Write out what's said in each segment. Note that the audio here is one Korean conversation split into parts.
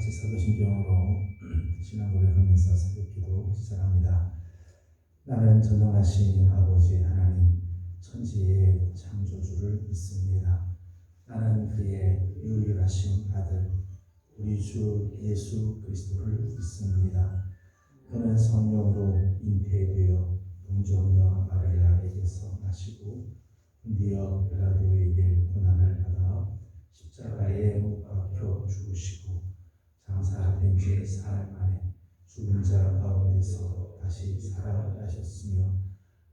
같이 사도신경으로 신앙 고백하면서 새벽기도 시작합니다. 나는 전능하신 아버지 하나님 천지의 창조주를 믿습니다. 나는 그의 유일하신 아들 우리 주 예수 그리스도를 믿습니다. 그는 성령으로 잉태되어 동정녀 마리아에게서 나시고 드디어 빌라도에게 고난을 받아 십자가에 못 박혀 죽으시고 장사된 지 사흘 만에 죽은 자 가운데서 다시 살아나셨으며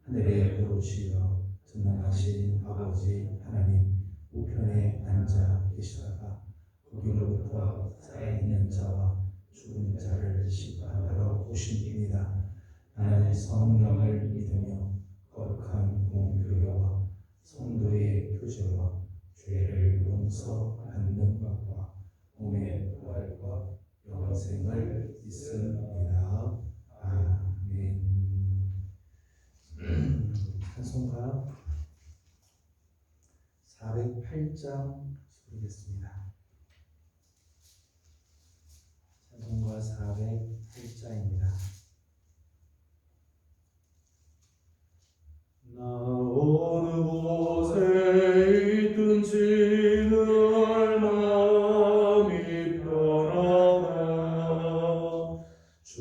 하늘에 오르시어 전능하신 아버지 하나님 우편에 앉아 계시다가 거기로부터 살아있는 자와 죽은 자를 심판하러 오십니다. 나는 성령을 믿으며 거룩한 공교회와 성도의 교제와 죄를 용서받는 것과 몸의 부활과 영생을 믿습니다. 아멘. 찬송가 408장 부르겠습니다. 찬송가 408장입니다. 나 어느 곳에 있든지 늘 마음이 편하다. 주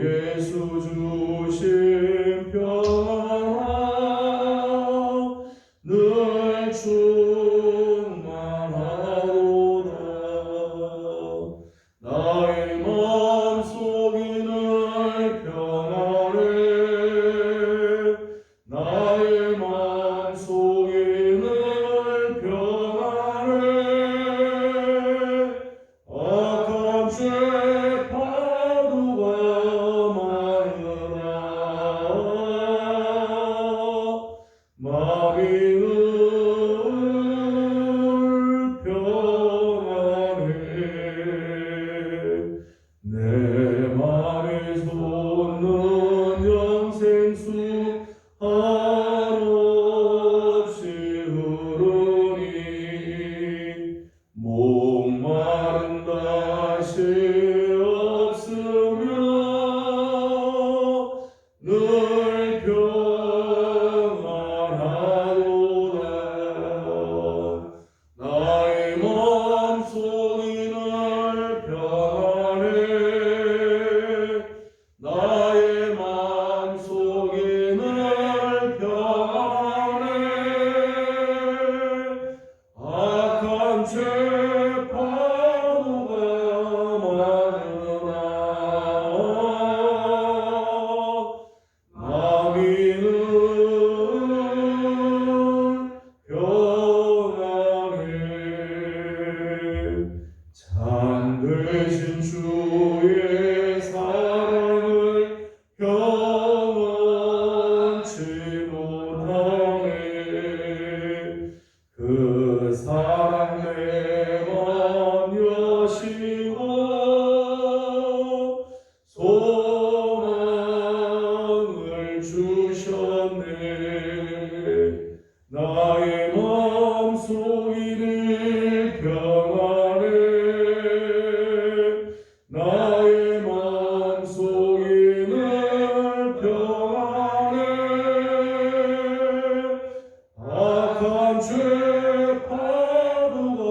예수 주신 평안 늘 충만하도다. 나의 마음속이 늘 평안해. 나의 마음속이 늘 평안해. 악한 죄 파도가 많으나 마음이 늘 평안해. 내 맘에 솟는 영생수 한없이 흐르니 목마른 다시 없으며 늘 평안하도다. 나의 마음속이 늘 평안해. 나의 마음속이 늘 평안해. 악한 죄 파도가 많으나 마음이 늘 평안해. 참되신 주의 사랑을 경험치 못하네. 그 사랑 내 맘 여시고 소망을 주셨네. 나의 마음속이 늘 평안해. 나의 마음속이 늘 평안해. 악한 죄 파도가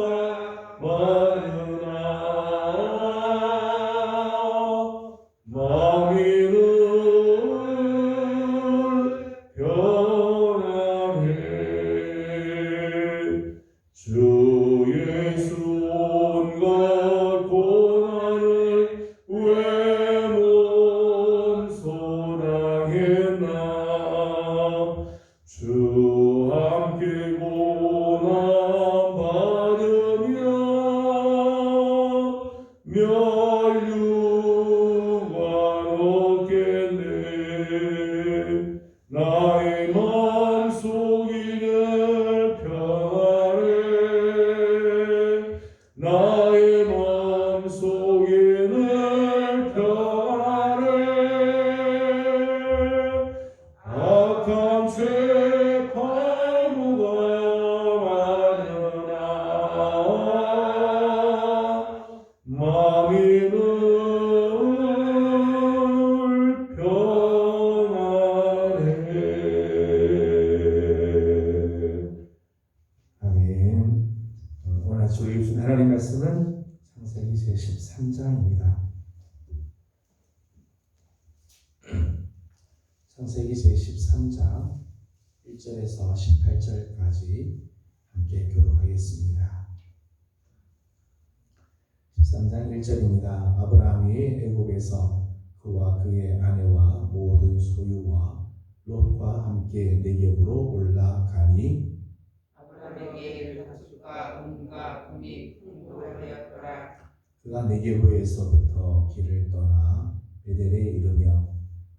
같이 우리 주신 하나님 말씀은 창세기 제13장입니다. 창세기 제13장 1절에서 18절까지 함께 교독하겠습니다. 13장 1절입니다. 아브라함이 애굽에서 그와 그의 아내와 모든 소유와 롯과 함께 네겝으로 올라가니 아브라함에게 가축과 은과 금이 풍부하였더라. 그가 네겝에서부터 길을 떠나 베델에 이르며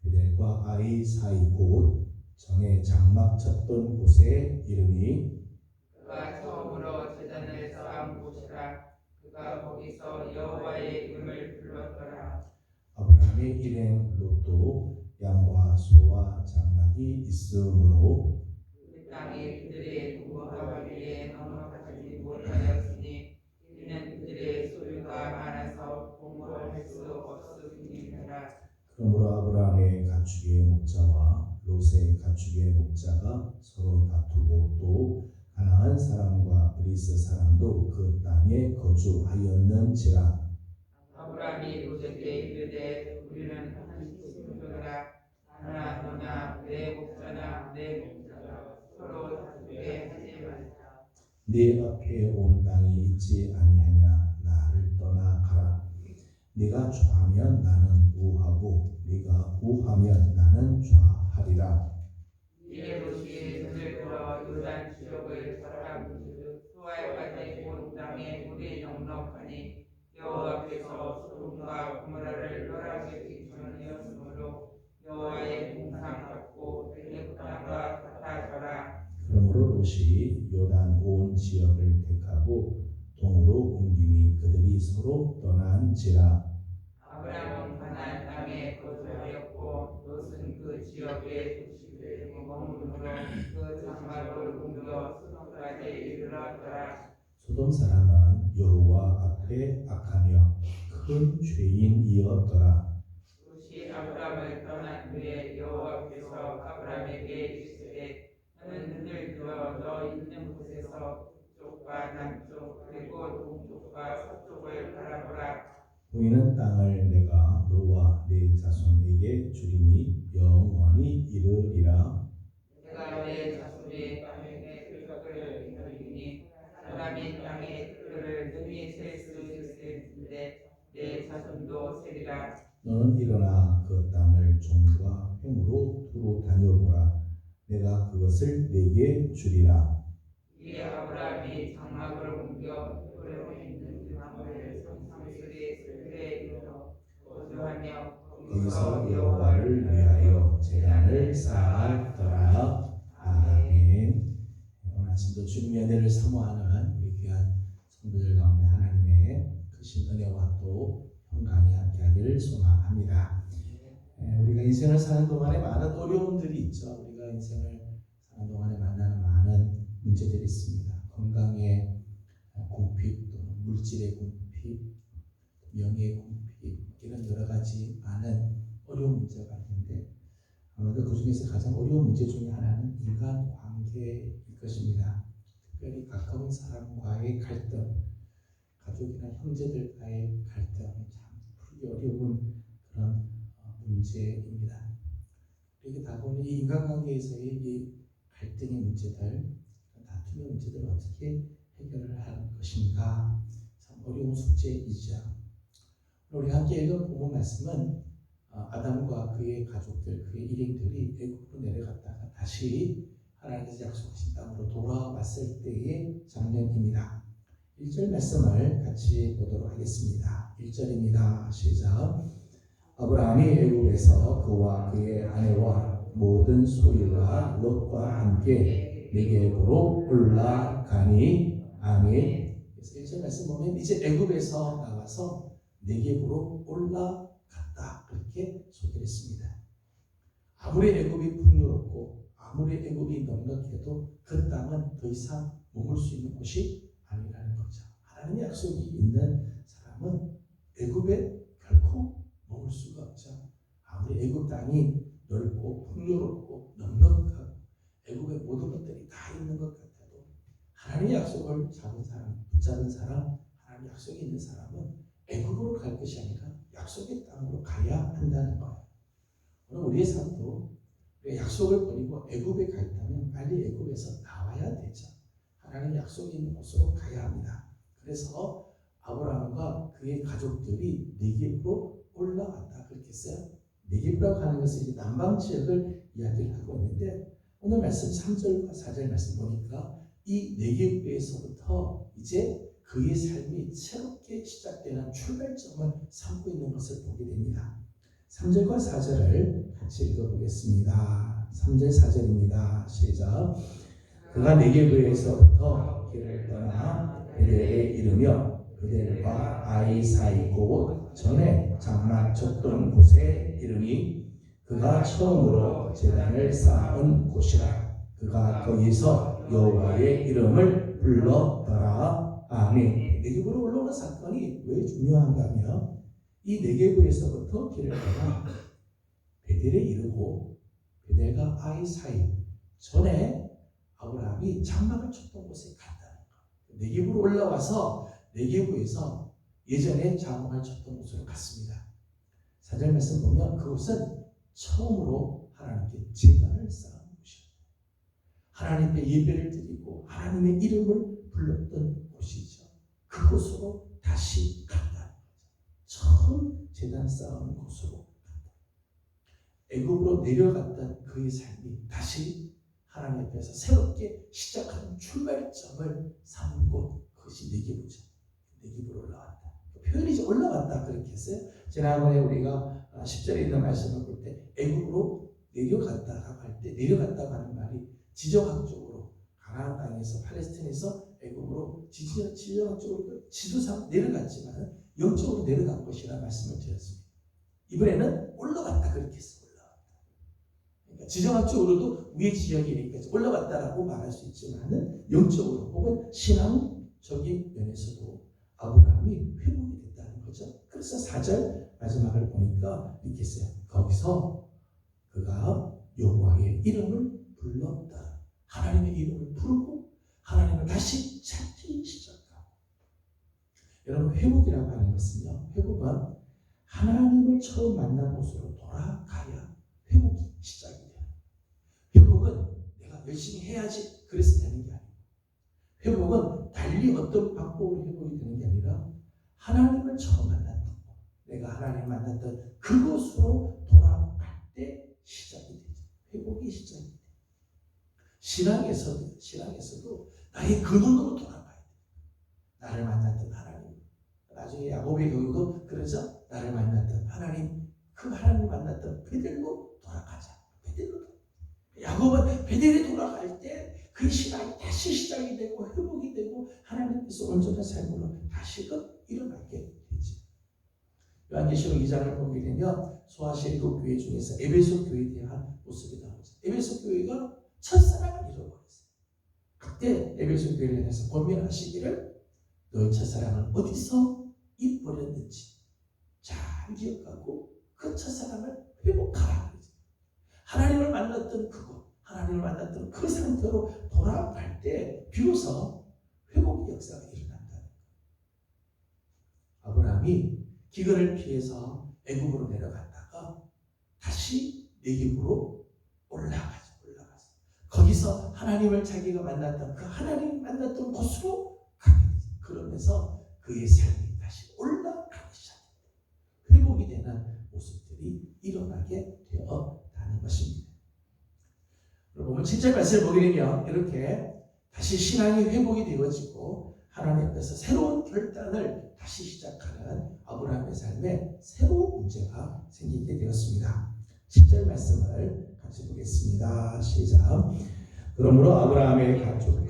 베델과 아이 사이 곧 전에 장막 쳤던 곳에 이르니 그가 처음으로 제단을 쌓은 곳이라. 그가 거기서 여호와의 이름을 불렀더라. 아브라함의 일행 롯도 양과 소와 장막이 있으므로 그 땅이 그들의 부하기에 넘어가지 못하였으니 이는 그들의 소유가 많아서 공부할 수 없음이니라. 그러므로 아브라함의 가축의 목자와 롯의 가축의 목자가 서로 다투고 또 가나안 사람과 브리스 사람도 그 땅에 거주하였는지라. 아브라함이 롯에게 이르되 우리는 한 친구라. 하나 너나 내 목자나 내 목자가 서로 다투게 하지 말자. 네 앞에 온 땅이 있지 아니하냐. 나를 떠나 가라. 네가 좌하면 나는 우하고 네가 우하면 나는 좌하리라. 이에 롯이 손을 들어 요단 지역을 바라보듯 수알까지 온 땅에 물이 넉넉하니 여호와께서 소돔과 고모라를 멸하시기 전이었으므로 여호와의 공상 받고 그 땅과 같아져라. 그러므로 롯이 요단 온 지역을 택하고 동으로 옮기니 그들이 서로 떠난지라. 아브라함은 가나안 땅에 거주하였고 롯은 그 지역에 도시를 머무르므로 그 장막을 옮겨 소돔까지 이르렀더라. 소돔 사람은 여호와 앞에 악하며 큰 죄인이었더라. 롯이 아브라함을 떠난 후에 여호와께서 아브라함에게 이르시되 너는 눈을 들어 너 있는 곳에서 북쪽과 남쪽 그리고 동쪽과 서쪽을 바라보라. 보이는 땅을 내가 너와 네 자손에게 주리니 영원히 이르리라. 내가 내 자손의 땅에 그것을 이루리니 사람이 땅의 그를 능히 셀 수 있을텐데 내 자손도 세리라. 너는 일어나 그 땅을 종과 횡으로 두루 다녀보라. 내가 그것을 내게 주리라. 이에 아브라함이 장막을 옮겨 그릇에 있는 그 나무를 상수리 그에 이르러 거주하며 거기서 여호와를 위하여 제단을 쌓았더라. 아멘. 오늘 아침도 주님의 은혜를 사모하는 우리 귀한 성도들 가운데 하나님의 크신 은혜와 또 평강이 함께하기를 소망합니다. 우리가 인생을 사는 동안에 많은 어려움들이 있죠. 우리가 인생을 사는 동안에 만나는 많은 문제들이 있습니다. 건강의 궁핍, 또 물질의 궁핍, 명예의 궁핍, 이런 여러 가지 많은 어려운 문제가 있는데 아무래도 그 중에서 가장 어려운 문제 중에 하나는 인간 관계일 것입니다. 특별히 가까운 사람과의 갈등, 가족이나 형제들과의 갈등이 참 풀기 어려운 그런 문제입니다. 이렇게 다 보니 이 인간관계에서의 이 갈등의 문제들, 다툼의 문제들을 어떻게 해결을 할 것인가 참 어려운 숙제이죠. 우리 함께 읽은 본문 말씀은 아담과 그의 가족들, 그의 일행들이 애굽으로 내려갔다가 다시 하나님께서 약속하신 땅으로 돌아왔을 때의 장면입니다. 1절 말씀을 같이 보도록 하겠습니다. 1절입니다. 시작. 아브라함이 애굽에서 그와 그의 아내와 모든 소유와 롯과 함께 네겝으로 올라가니 아멘. 그래서 1절 말씀 보면 이제 애굽에서 나와서 네겝으로 올라갔다 그렇게 소개를 했습니다. 아무리 애굽이 풍요롭고 아무리 애굽이 넉넉해도 그 땅은 더 이상 머물 수 있는 곳이 아니라는 거죠. 하나님의 약속이 있는 사람은 애굽에 결코 머물 수가 없죠. 아무리 애굽 땅이 넓고 풍요롭고 넉넉하고 애굽의 모든 것들이 다 있는 것 같아도 하나님의 약속을 약속을 잡은 사람, 붙잡은 사람, 하나님 약속이 있는 사람은 애굽으로 갈 것이 아니라 약속의 땅으로 가야 한다는 거예요. 오늘 우리의 삶도 약속을 버리고 애굽에 가 있다면 빨리 애굽에서 나와야 되죠. 하나님 약속이 있는 곳으로 가야 합니다. 그래서 아브라함과 그의 가족들이 네겝으로 올라갔다 그렇게 했어요. 네겝이라고 하는 것은 이제 남방 지역을 이야기를 하고 있는데 오늘 말씀 3절과 4절 말씀 보니까 이 네겝에서부터 이제 그의 삶이 새롭게 시작되는 출발점을 삼고 있는 것을 보게 됩니다. 3절과 4절을 같이 읽어보겠습니다. 3절 4절입니다. 시작. 그가 네겝에서부터 길을 떠나 베델에 이르며 베델과 아이 사이 곳 전에 장막 쳤던 곳에 이르니 그가 처음으로 제단을 쌓은 곳이라. 그가 거기서 여호와의 이름을 불렀더라. 아멘. 네겝으로 올라오는 사건이 왜 중요한가 하면 이 네겝에서부터 길을 떠나 베델에 이르고 베델과 아이 사이 전에 아브라함이 장막을 쳤던 곳에 갔다는 거. 네겝으로 올라와서 네겝에서 예전에 장막을 쳤던 곳으로 갔습니다. 4절 말씀 보면 그곳은 처음으로 하나님께 제단을 쌓은 곳이에요. 하나님께 예배를 드리고 하나님의 이름을 불렀던 곳이죠. 그곳으로 다시 간다는 거죠. 처음 제단 쌓은 곳으로 간다. 애굽으로 내려갔던 그의 삶이 다시 하나님 앞에서 새롭게 시작하는 출발점을 삼은 곳, 그것이 네겝이죠. 네겝으로 올라갔다. 표현이 이제 올라갔다 그렇게 했어요. 지난번에 우리가 10절에 있는 말씀을 볼 때 애굽으로 내려갔다라고 할 때 내려갔다고 하는 말이 지정학적으로 가나안 땅에서 팔레스틴에서 애굽으로 지정학적으로 지도상 내려갔지만 영적으로 내려간 것이라 말씀을 드렸습니다. 이번에는 올라갔다 그렇게 했어요. 그러니까 지정학적으로도 위의 지역이니까 올라갔다라고 말할 수 있지만은 영적으로 혹은 신앙적인 면에서도 아브라함이 회복이 됐다는 거죠. 그래서 4절 마지막을 보니까 이렇게 써요. 거기서 그가 여호와의 이름을 불렀다. 하나님의 이름을 부르고 하나님을 다시 찾기 시작하고. 여러분 회복이라고 하는 것은요. 회복은 하나님을 처음 만난 곳으로 돌아가야 회복이 시작이 돼요. 회복은 내가 열심히 해야지 그래서 되는 게 아니에요. 회복은 달리 어떤 방법으로 회복이 되는 게 아니라 하나님을 처음 만났던 것, 내가 하나님을 만났던 그곳으로 돌아갈 때 시작이 되죠. 회복이 시작이 돼요. 신앙에서도 나의 근원으로 돌아가야 돼요. 나를 만났던 하나님. 나중에 야곱의 경우도 그러죠. 나를 만났던 하나님, 그 하나님을 만났던 베델로 돌아가자. 베델로. 야곱은 베델에 돌아갈 때 그 신앙이 다시 시작이 되고 회복이 되고 하나님께서 온전한 삶으로 다시금 일어나게 되지. 요한계시록 2장을 보게 되면 소아시리고 교회 중에서 에베소 교회에 대한 모습이 나오죠. 에베소 교회가 첫사랑을 잃어버렸어요. 그때 에베소 교회를 향해서 권면하시기를 너희 첫사랑을 어디서 잃어버렸는지 잘 기억하고 그 첫사랑을 회복하라. 하나님을 만났던 그곳, 하나님을 만났던 그 상태로 돌아갈 때 비로소 회복의 역사가 일어난다는 거예요. 아브라함이 기근을 피해서 애굽으로 내려갔다가 다시 네겝으로 올라가서 거기서 하나님을 자기가 만났던 그 하나님을 만났던 곳으로 가게 되죠. 그러면서 그의 삶이 다시 올라가기 시작합니다. 회복이 되는 모습들이 일어나게 되었다는 것입니다. 여러분 7절 말씀을 보게 되면 이렇게 다시 신앙이 회복이 되어지고 하나님 앞에서 새로운 결단을 다시 시작하는 아브라함의 삶에 새로운 문제가 생기게 되었습니다. 10절 말씀을 같이 보겠습니다. 시작. 그러므로 아브라함의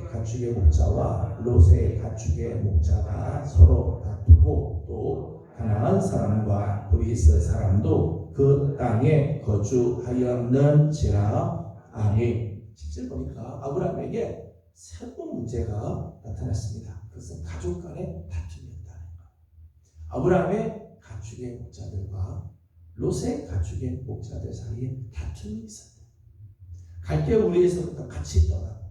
가축의 목자와 롯의 가축의 목자가 서로 다투고 또 가나안 사람과 브리스 사람도 그 땅에 거주하였는지라. 아멘. 10절 보니까 아브라함에게 새로운 문제가 나타났습니다. 그것은 가족 간의 다툼이었다는 것. 아브라함의 가축의 목자들과 롯의 가축의 목자들 사이에 다툼이 있었다. 갈대아 우리에서부터 같이 떠나고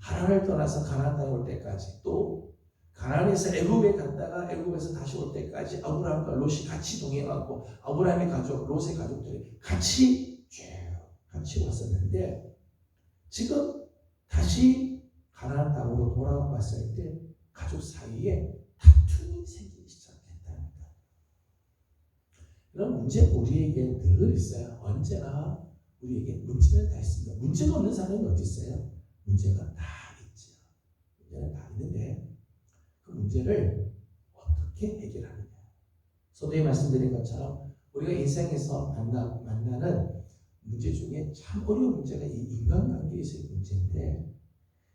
하란을 떠나서 가나안 땅에 올 때까지, 또 가나안에서 애굽에 갔다가 애굽에서 다시 올 때까지 아브라함과 롯이 같이 동행하고 아브라함의 가족, 롯의 가족들이 같이 쭉 같이 왔었는데, 지금 다시 가나안 땅으로 돌아왔을 때 가족 사이에 다툼이 생기기 시작했답니다. 그런 문제 우리에게 늘 있어요. 언제나 우리에게 문제는 다 있습니다. 문제가 없는 사람이 어디 있어요? 문제가 다 있죠. 문제는 다 있는데 그 문제를 어떻게 해결하느냐. 서두에 말씀드린 것처럼 우리가 인생에서 만나는 문제 중에 참 어려운 문제가 이 인간관계에서의 문제인데,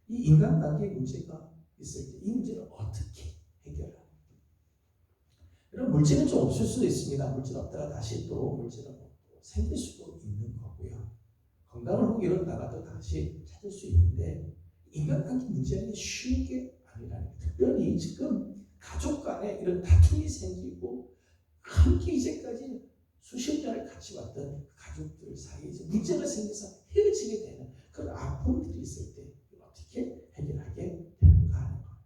이 인간관계의 문제가 있을 때 이 문제를 어떻게 해결하느냐. 이런 물질은 좀 없을 수도 있습니다. 물질 없다가 다시 또 물질은 생길 수도 있는 거고요. 건강을 혹 잃었다가도 다시 찾을 수 있는데, 인간관계 문제는 쉬운 게 아니라는 거예요. 특별히 지금 가족 간에 이런 다툼이 생기고 함께 이제까지 수십 년을 같이 왔던 가족들 사이에 이제 문제가 생겨서 헤어지게 되는 그런 아픔들이 있을 때 어떻게 해결하게 되는가 하는 거예요.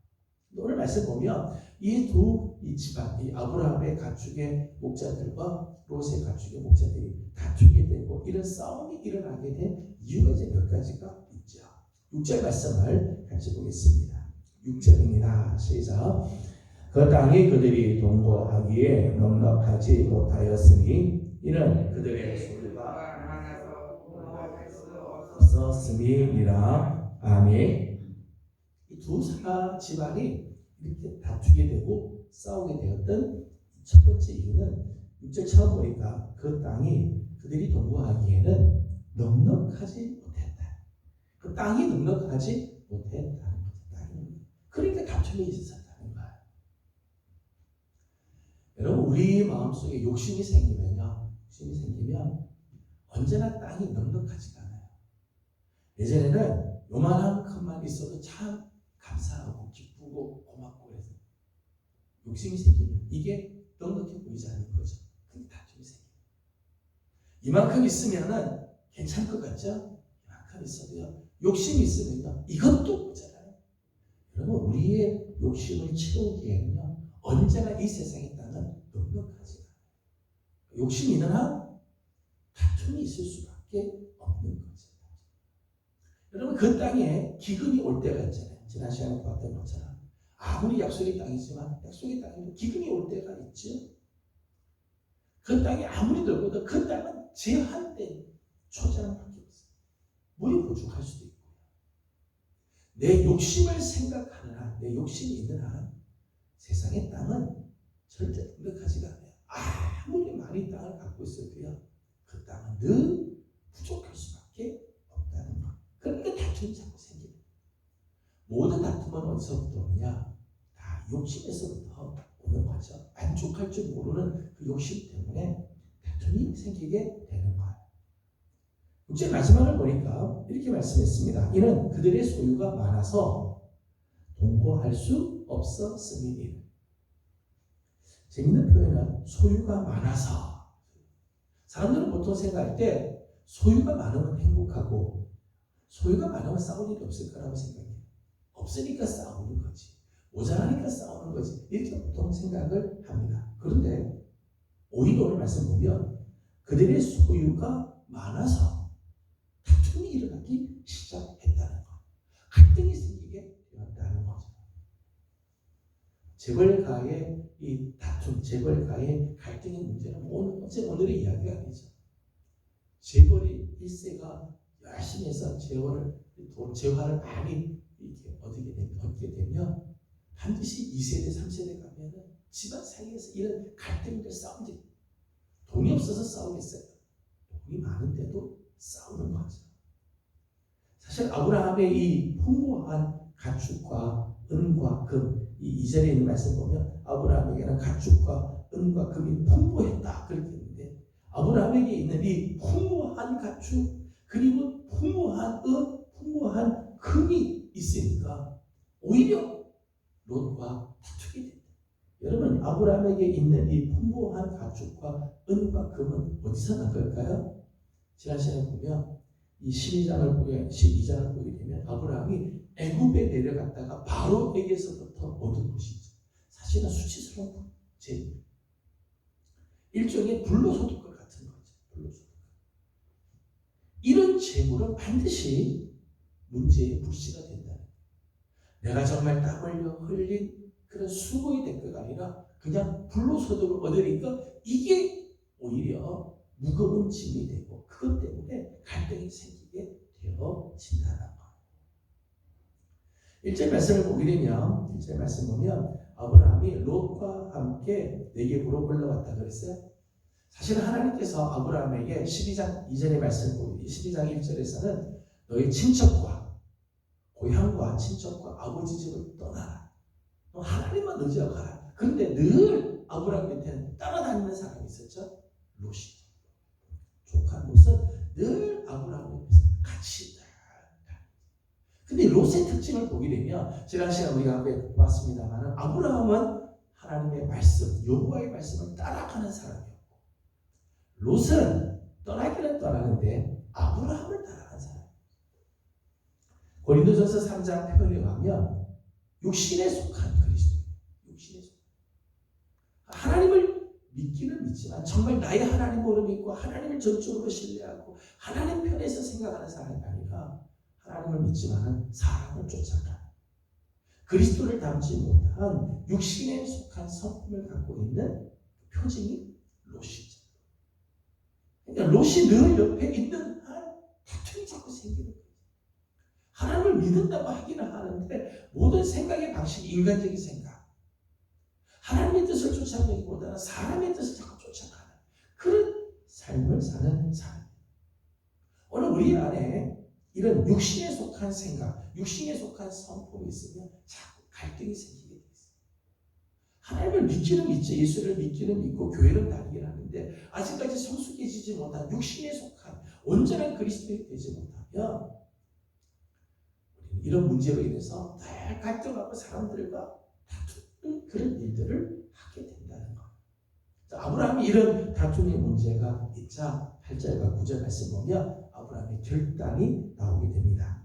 오늘 말씀 보면 이 집안, 이 아브라함의 가축의 목자들과 롯의 가축의 목자들이 다투게 되고 이런 싸움이 일어나게 된 이유가 이제 몇 가지가 있죠. 6절 말씀을 같이 보겠습니다. 6절입니다. 시작. 그 땅에 그들이 동거하기에 넉넉하지 못하였으니 이는 그들의 소유가 없었음이니라. 아멘. 이 두 집안이 이렇게 다투게 되고 싸우게 되었던 첫 번째 이유는 6절 처음 보니까 그 땅이 그들이 동거하기에는 넉넉하지 못했다. 그 땅이 넉넉하지 못했다는 거죠. 그러니까 다툼이 있었다는 거예요. 여러분, 우리 마음속에 욕심이 생기면 언제나 땅이 넉넉하지가 않아요. 예전에는 요만한 것만 있어도 참 감사하고 기쁘고 고맙고 그래서 욕심이 생기면 이게 넉넉해 보이지 않는 거죠. 근데 다툼이 생겨요. 이만큼 있으면은 괜찮을 것 같죠? 이만큼 있어도요. 욕심이 있으면요. 이것도 모자라요. 여러분, 우리의 욕심을 채우기에는요. 언제나 이 세상의 땅은 넉넉하지 않아요. 욕심이 있는 한 다툼이 있을 수밖에 없는 거죠. 여러분, 그 땅에 기근이 올 때가 있잖아요. 지난 시간에 봤던 것처럼 아무리 약속의 땅이지만 약속의 땅에도 기근이 올 때가 있죠. 그 땅이 아무리 넓어도 그 땅은 제한된 초장밖에 없어요. 물이 부족할 수도 있고요. 내 욕심을 생각하는 한, 내 욕심이 있는 한 세상의 땅은 절대 넉넉하지가 않아요. 아무리 많이 땅을 갖고 있어도요, 그 땅은 늘 부족할 수밖에 없다는 것. 그러니까 다툼이 자꾸 생깁니다. 모든 다툼은 어디서부터 오느냐? 다 욕심에서부터 오는 거죠. 만족할 줄 모르는 그 욕심 때문에 다툼이 생기게 되는 거예요. 6절 마지막을 보니까 이렇게 말씀했습니다. 이는 그들의 소유가 많아서 동거할 수 없었음이니. 재밌는 표현은 소유가 많아서. 사람들은 보통 생각할 때 소유가 많으면 행복하고 소유가 많으면 싸울 일이 없을 거라고 생각해요. 없으니까 싸우는 거지. 모자라니까 싸우는 거지. 이렇게 보통 생각을 합니다. 그런데 오히려 오늘 말씀 보면 그들의 소유가 많아서 다툼이 일어나기 시작했다는 것. 갈등이 생기게 되었다는 거죠. 재벌가의 이 다툼, 재벌가의 갈등의 문제는 오늘의 이야기가 아니죠. 재벌이 1세가 열심히 해서 재화를 많이 이렇게 얻게 되면 반드시 2세대, 3세대 가면은 집안 사이에서 이런 갈등들, 싸움들, 돈이 없어서 싸우겠어요. 돈이 많은데도 싸우는 거죠. 사실 아브라함의 이 풍부한 가축과 은과 금, 이 2절에 있는 말씀 보면 아브라함에게는 가축과 은과 금이 풍부했다 그렇게 했는데, 아브라함에게 있는 이 풍부한 가축 그리고 풍부한 은, 풍부한 금이 있으니까 오히려 롯과 다투게 된다. 여러분, 아브라함에게 있는 이 풍부한 가축과 은과 금은 어디서 난 걸까요? 지난 시간에 보면 이 12장을 보게 되면 아브라함이 애굽에 내려갔다가 바로에게서부터 얻은 것이죠. 사실은 수치스러운 죄, 일종의 불로소득과 같은 거죠. 불로소득. 이런 재물은 반드시 문제의 불씨가 된다. 내가 정말 땀 흘려 흘린 그런 수고의 대가가 아니라 그냥 불로소득을 얻으니까 이게 오히려 무거운 짐이 되고 그것 때문에 갈등이 생기게 되어진다는 거예요. 1절 말씀을 보게 되면 1절 말씀 보면 아브라함이 롯과 함께 네겝으로 올라갔다 그랬어요. 사실 하나님께서 아브라함에게 12장 이전의 말씀을 보기 12장 1절에서는 너의 친척과 고향과 친척과 아버지 집을 떠나라. 너 하나님만 의지하고 가라. 그런데 늘 아브라함 밑에는 따라다니는 사람이 있었죠. 롯이. 조카 롯은 늘 아브라함 옆에서 같이 있다. 근데 롯의 특징을 보게 되면 지난 시간 우리가 함께 봤습니다만 아브라함은 하나님의 말씀, 여호와의 말씀을 따라가는 사람이었고 롯은 떠나기는 떠나는데 아브라함을 따라간 사람. 고린도전서 3장 표현에 가면 육신에 속한 그리스도예요. 육신에 속한. 하나님을 믿기는 믿지만 정말 나의 하나님으로 믿고 하나님을 전적으로 신뢰하고 하나님 편에서 생각하는 사람이 아니라 하나님을 믿지만 사람을 쫓아가 그리스도를 닮지 못한 육신에 속한 성품을 갖고 있는 표징이 롯이죠. 그러니까 롯이 늘 옆에 있는 한 다툼이 자꾸 생기는 거예요. 하나님을 믿는다고 하기는 하는데 모든 생각의 방식이 인간적인 생각, 하나님의 뜻을 쫓아가기보다는 사람의 뜻을 자꾸 쫓아가는 그런 삶을 사는 사람. 오늘 우리 안에 이런 육신에 속한 생각, 육신에 속한 성품이 있으면 자꾸 갈등이 생기게 돼 있어요. 하나님을 믿기는 믿죠. 예수를 믿기는 믿고 교회를 다니긴 하는데 아직까지 성숙해지지 못한 육신에 속한 온전한 그리스도인이 되지 못하면 이런 문제로 인해서 늘 갈등하고 사람들과 다투는 그런 일들을 하게 된다는 거예요. 아브라함이 이런 다툼의 문제가 있자 8절과 9절 말씀 보면 아브라함의 결단이 나오게 됩니다.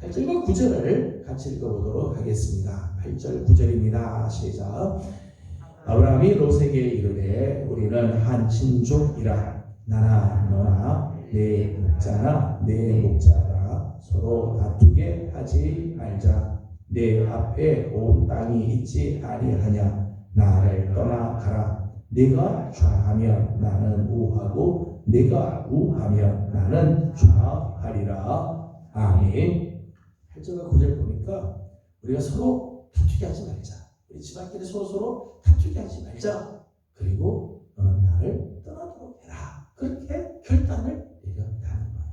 8절과 9절을 같이 읽어보도록 하겠습니다. 8절 9절입니다. 시작. 아브라함이 롯에게 이르되 우리는 한 친족이라 나나 너나 내 목자나 내 목자라 서로 다투게 하지 말자. 내 앞에 온 땅이 있지 아니하냐. 나를 떠나가라. 네가 좌하면 나는 우하고 네가 우하면 나는 좌하리라. 아멘. 8절과 9절 보니까 우리가 서로 다투게 하지 말자. 우리 집안끼리 서로 다투게 하지 말자. 그리고 너는 나를 떠나도록 해라. 그렇게 결단을 내렸다는 거예요.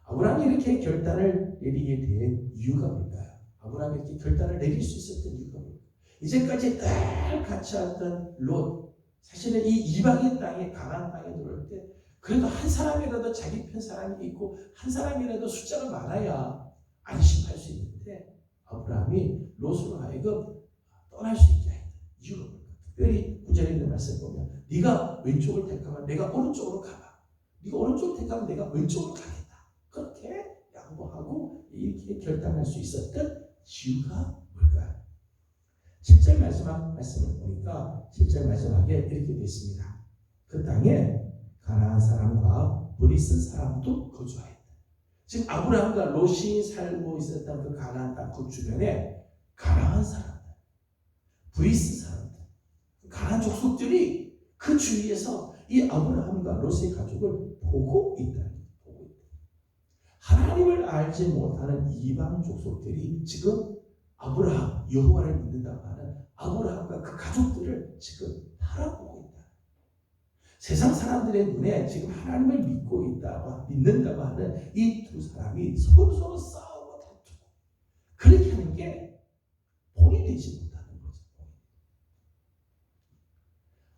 아브라함이 이렇게 결단을 내리게 된 이유가 뭘까요? 아브라함이 이렇게 결단을 내릴 수 있었던 이유가 뭘까요? 이제까지 늘 같이 왔던 롯, 사실은 이 이방인 땅에 가나안 땅에 들어올 때 그래도 한 사람이라도 자기 편 사람이 있고 한 사람이라도 숫자가 많아야 안심할 수 있는데 아브라함이 롯으로 하여금 떠날 수 있게 했다. 이유가 뭘까? 특별히 9절에 있는 말씀 보면 네가 왼쪽을 택하면 내가 오른쪽으로 가봐. 네가 오른쪽을 택하면 내가 왼쪽으로 가겠다. 그렇게 양보하고 이렇게 결단할 수 있었던 이유가 뭘까요? 7절 말씀을 보니까 7절 마지막에 이렇게 되어 있습니다. 그 땅에 가나안 사람과 브리스 사람도 거주하였다. 지금 아브라함과 롯이 살고 있었던 그 가나안 땅 그 주변에 가나안 사람들, 브리스 사람들, 가나안 족속들이 그 주위에서 이 아브라함과 롯의 가족을 보고 있다. 하나님을 알지 못하는 이방 족속들이 지금 아브라함, 여호와를 믿는다고 하는 아브라함과 그 가족들을 지금 바라보고 있다. 세상 사람들의 눈에 지금 하나님을 믿는다고 하는 이 두 사람이 서로 싸우고 다투고 그렇게 하는 게 본이 되지 못하는 거죠.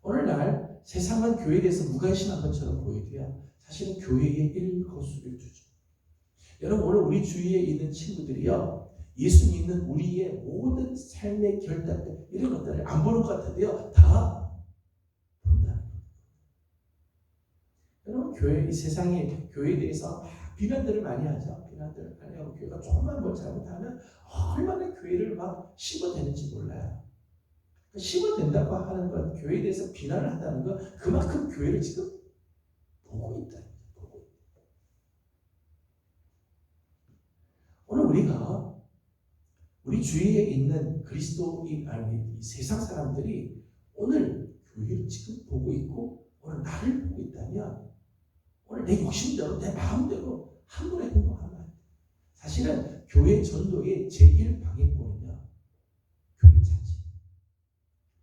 오늘날 세상은 교회에 대해서 무관심한 것처럼 보이도요. 사실은 교회의 일거수일투죠. 여러분 오늘 우리 주위에 있는 친구들이요. 예수 믿는 우리의 모든 삶의 결단들 이런 것들을 안 보는 것 같은데요. 다 본다는 거예요. 여러분 교회 이 세상이 교회에 대해서 막 비난들을 많이 하죠. 비난들을 많이 하고 교회가 조금만 뭘 잘못하면 얼마나 교회를 막 씹어대는지 몰라요. 씹어댄다고 하는 건 교회에 대해서 비난을 한다는 건 그만큼 교회를 지금 보고 있다. 보고 있다. 오늘 우리가 우리 주위에 있는 그리스도인 아니 세상 사람들이 오늘 교회를 지금 보고 있고 오늘 나를 보고 있다면 오늘 내 욕심대로 내 마음대로 함부로 행동하면 안 돼. 사실은 교회 전도의 제1방해권은요 교회 자체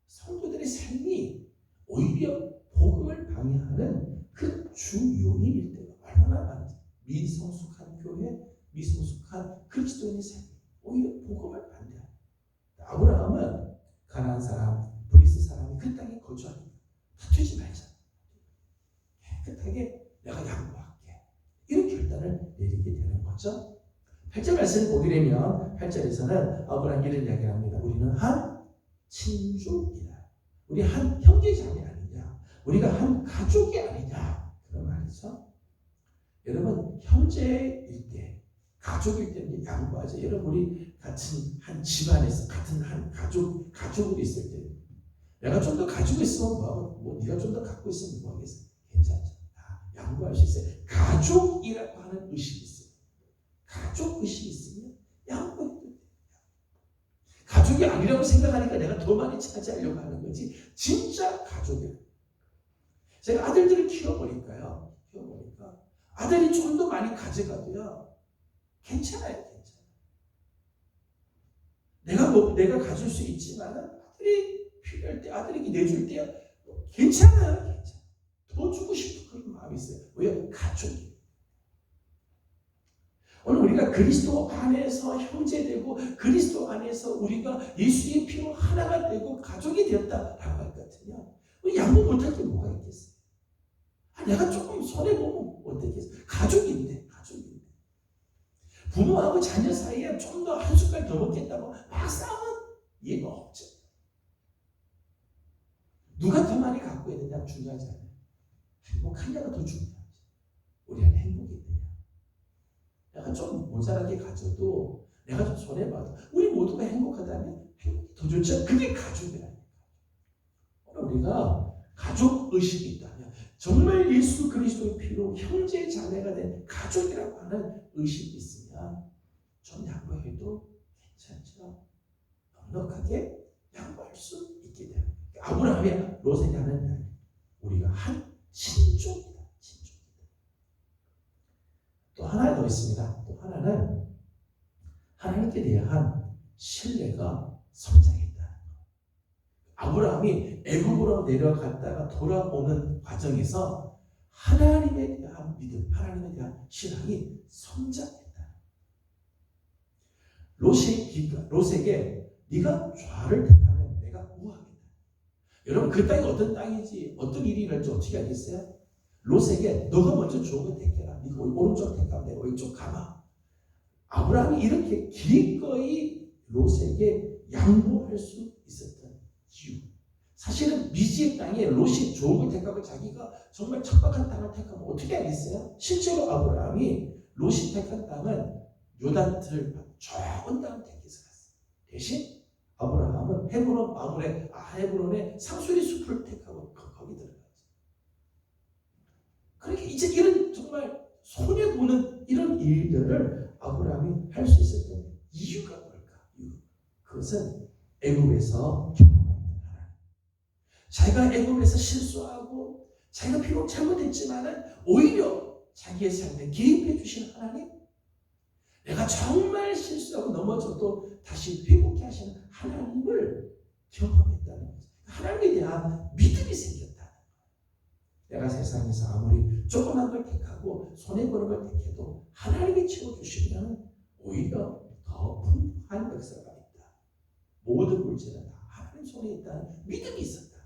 성도들의 삶이 오히려 복음을 방해하는 그 주 요인일 때가 얼마나 많은지. 미성숙한 교회, 미성숙한 그리스도인의 삶이 오히려 복음을 반대합니다. 아브라함은 가나안 사람, 브리스 사람이 그 땅에 거주하니까 다투지 말자. 깨끗하게 내가 양보할게. 이런 결단을 내리게 되는 거죠. 8절 말씀을 보게 되면 8절에서는 아브라함이 이런 이야기를 합니다. 우리는 한 친족이다. 우리 한 형제자매 아니냐. 우리가 한 가족이 아니냐. 그런 말이죠. 여러분 형제일 때 가족일 때는 양보하죠. 여러분 우리 같은 한 집안에서 같은 한 가족으로 있을 때 내가 좀 더 가지고 있으면 뭐하고 네가 좀 더 갖고 있으면 뭐하겠어. 괜찮죠. 양보할 수 있어요. 가족이라고 하는 의식이 있어요. 가족 의식이 있으면 양보해도 돼요. 가족이 아니라고 생각하니까 내가 더 많이 차지하려고 하는 거지 진짜 가족이에요. 제가 아들들을 키워보니까 아들이 좀 더 많이 가져가도요 괜찮아요. 내가 가질 수 있지만 아들이 필요할 때 아들에게 내줄 때야 괜찮아요. 더 주고 싶은 그런 마음이 있어요. 왜? 가족이. 오늘 우리가 그리스도 안에서 형제되고 그리스도 안에서 우리가 예수의 피로 하나가 되고 가족이 되었다라고 할 것 같으면 우리 양보 못할 게 뭐가 있겠어요? 내가 조금 손해보면 어떻겠어요? 가족인데. 부모하고 자녀 사이에 좀 더 한 숟갈 더 먹겠다고 막 싸우면 이해가 없죠. 누가 더 많이 갖고 있느냐 중요하지 않아요. 행복하냐가 더 중요하지. 우리 안에 행복이 있느냐. 내가 좀 모자라게 가져도 내가 좀 손해봐도 우리 모두가 행복하다면 행복이 더 좋죠. 그게 가족이라니까. 오늘 우리가 가족 의식이 있다면 정말 예수 그리스도의 피로 형제 자매가 된 가족이라고 하는 의식이 있으면 좀 양보해도 괜찮죠. 넉넉하게 양보할 수 있게 되는 거예요. 아브라함이 롯에게 하는 이야기. 우리가 한 친족이다. 또 하나 더 있습니다. 또 하나는 하나님께 대한 신뢰가 성장했다. 아브라함이 애굽으로 내려갔다가 돌아오는 과정에서 하나님에 대한 믿음, 하나님에 대한 신앙이 성장했다. 롯에게 네가 좌를 택하면 내가 우하겠다. 여러분 그 땅이 어떤 땅인지 어떤 일이 일어날지 어떻게 알겠어요? 롯에게 너가 먼저 좋은 거 택해라. 네가 오른쪽 택하면 내가 왼쪽 가마. 아브라함이 이렇게 기꺼이 롯에게 양보할 수 있었던 이유. 사실은 미지의 땅에 롯이 좋은 걸 택하고 자기가 정말 척박한 땅을 택하면 어떻게 하겠어요? 실제로 아브라함이 롯이 택한 땅은 요단들 좋은 땅을 택해서 갔어요. 대신 아브라함은 헤브론의 상수리 숲을 택하고 거기 들어갔어요. 그러니까 이제 이런 정말 손해보는 이런 일들을 아브라함이 할 수 있었던 이유가 뭘까? 그것은 애굽에서 경험했던 하나님. 자기가 애굽에서 실수하고 자기가 비록 잘못했지만은 오히려 자기의 삶에 개입해 주신 하나님, 내가 정말 실수하고 넘어져도 다시 회복해 하시는 하나님을 경험했다는 거죠. 하나님에 대한 믿음이 생겼다는 거예요. 내가 세상에서 아무리 조그만 걸 택하고 손해보는 걸 택해도 하나님이 채워주시면 오히려 더 풍부한 역사가 있다. 모든 물질은 다 하나님 손에 있다는 믿음이 있었다.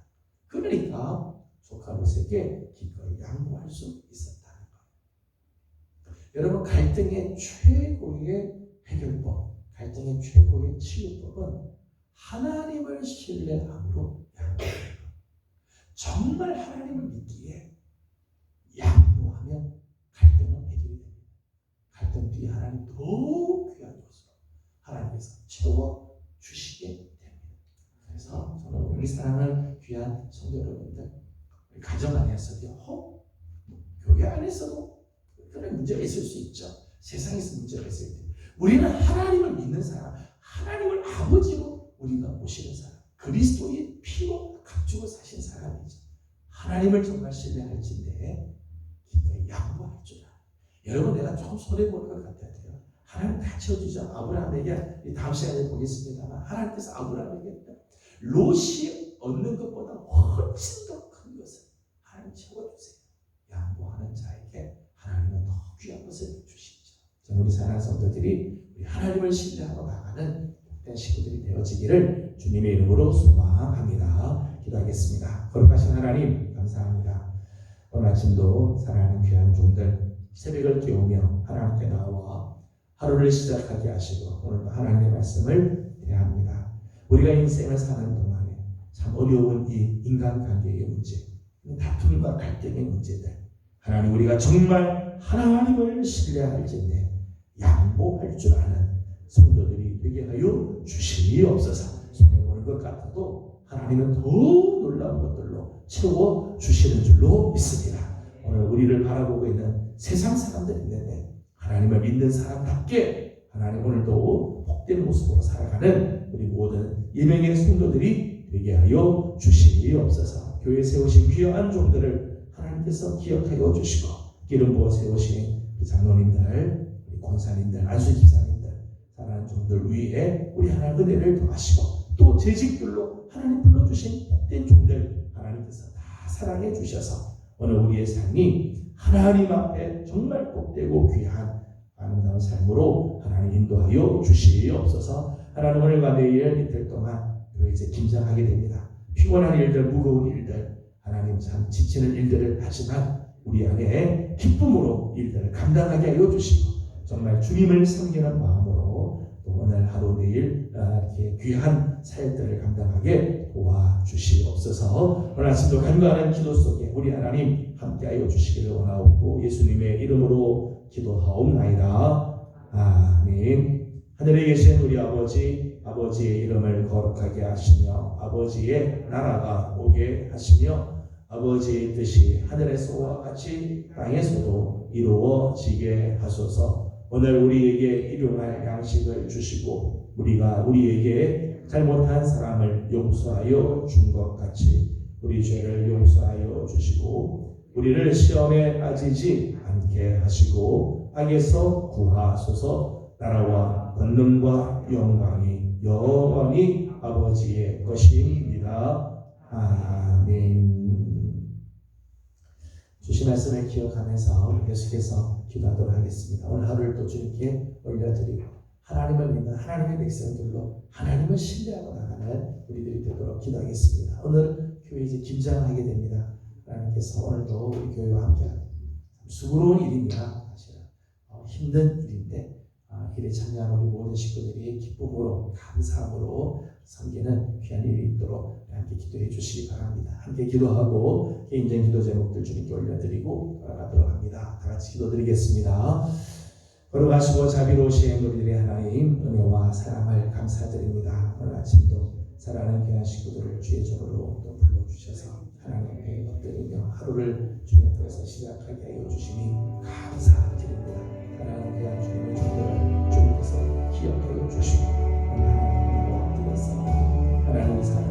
그러니까 조카 롯에게 기꺼이 양보할 수 있었다는 거예요. 여러분 갈등의 최고의 해결법, 갈등의 최고의 치유법은 하나님을 신뢰함으로 양보해요. 정말 하나님을 믿기에 양보하면 갈등은 해결이 됩니다. 우리 사랑하는 귀한 성도 여러분들, 우리 가정 안에서도 교회 안에서도 그런 문제가 있을 수 있죠. 세상에서 문제가 있을 때 우리는 하나님을 믿는 사람, 하나님을 아버지로 우리가 모시는 사람, 그리스도의 피로 각주고 사신 사람이죠. 하나님을 정말 신뢰할진데 기꺼이 양보할 줄 알아요. 여러분, 내가 조금 손해보는 것 같아요. 하나님 다 채워주죠. 아브라함에게 다음 시간에 보겠습니다만, 하나님께서 아브라함에게 롯이 얻는 것보다 훨씬 더 큰 것을 하나님 채워주세요. 양보하는 자에게 하나님은 더 귀한 것을 주시죠. 저는 우리 사랑하는 성도들이 우리 하나님을 신뢰하고 나가는 복된 식구들이 되어지기를 주님의 이름으로 소망합니다. 기도하겠습니다. 거룩하신 하나님, 감사합니다. 오늘 아침도 사랑하는 귀한 종들 새벽을 깨우며 하나님께 나와 하루를 시작하게 하시고 오늘도 하나님의 말씀을 대합니다. 우리가 인생을 사는 동안에 참 어려운 이 인간관계의 문제, 다툼과 갈등의 문제들, 하나님, 우리가 정말 하나님을 신뢰할진데 양보할 줄 아는 성도들이 되게 하여 주시옵소서. 손해보는 것 같아도 하나님은 더 놀라운 것들로 채워주시는 줄로 믿습니다. 오늘 우리를 바라보고 있는 세상 사람들이 있는데 하나님을 믿는 사람답게 하나님 오늘도 복된 모습으로 살아가는 우리 모든 예명의 성도들이 되게 하여 주시옵소서. 교회 세우신 귀한 종들을 하나님께서 기억하여 주시고 기름 부어 세우신 장로님들, 우리 권사님들, 안수 집사님들, 사랑하는 종들 위에 우리 하나님 은혜를 더하시고 또 재직들로 하나님 불러주신 복된 종들 하나님께서 다 사랑해 주셔서 오늘 우리의 삶이 하나님 앞에 정말 복되고 귀한 아름다운 삶으로 하나님 인도하여 주시옵소서. 하나님, 오늘과 내일 이틀 동안 교회 이제 김장하게 됩니다. 피곤한 일들, 무거운 일들, 하나님 참 지치는 일들을 하지만 우리 안에 기쁨으로 일들을 감당하게 하여 주시고 정말 주님을 섬기는 마음으로 또 오늘 하루 내일 이렇게 귀한 사역들을 감당하게 도와주시옵소서. 오늘 아침도 간구하는 기도 속에 우리 하나님 함께하여 주시기를 원하옵고 예수님의 이름으로 기도하옵나이다. 아멘. 하늘에 계신 우리 아버지, 아버지의 이름을 거룩하게 하시며 아버지의 나라가 오게 하시며 아버지의 뜻이 하늘에서와 같이 땅에서도 이루어지게 하소서. 오늘 우리에게 일용할 양식을 주시고 우리가 우리에게 잘못한 사람을 용서하여 준 것 같이 우리 죄를 용서하여 주시고 우리를 시험에 빠지지 않게 하시고 악에서 구하소서. 나라와 권능과 영광이 영원히 아버지의 것입니다. 아멘. 주신 말씀을 기억하면서 계속해서 기도하도록 하겠습니다. 오늘 하루를 또 주님께 올려드리고 하나님을 믿는 하나님의 백성들로 하나님을 신뢰하고 나가는 우리들이 되도록 기도하겠습니다. 오늘 교회 이제 김장하게 됩니다. 하나님께서 오늘도 우리 교회와 함께하는 수고로운 일입니다. 사실은 힘든 일인데 일에 참여하는 우리 모든 식구들이 기쁨으로 감사함으로 섬기는 귀한 일이 있도록 함께 기도해 주시기 바랍니다. 함께 기도하고 개인적인 기도 제목들 주님께 올려드리고 돌아가도록 합니다. 다 같이 기도드리겠습니다. 거룩하시고 자비로우신 우리들의 하나님, 은혜와 사랑을 감사드립니다. 오늘 아침도 사랑하는 귀한 식구들을 주의 종으로 또 불러주셔서 하나님께 엎드리며 하루를 주님 앞에서 시작하게 하여 주시니 감사드립니다. 사랑하는 귀한 주님의 종들을 주님께서 기억하여 주시고 하나님께 엎드려서 하나님의 사랑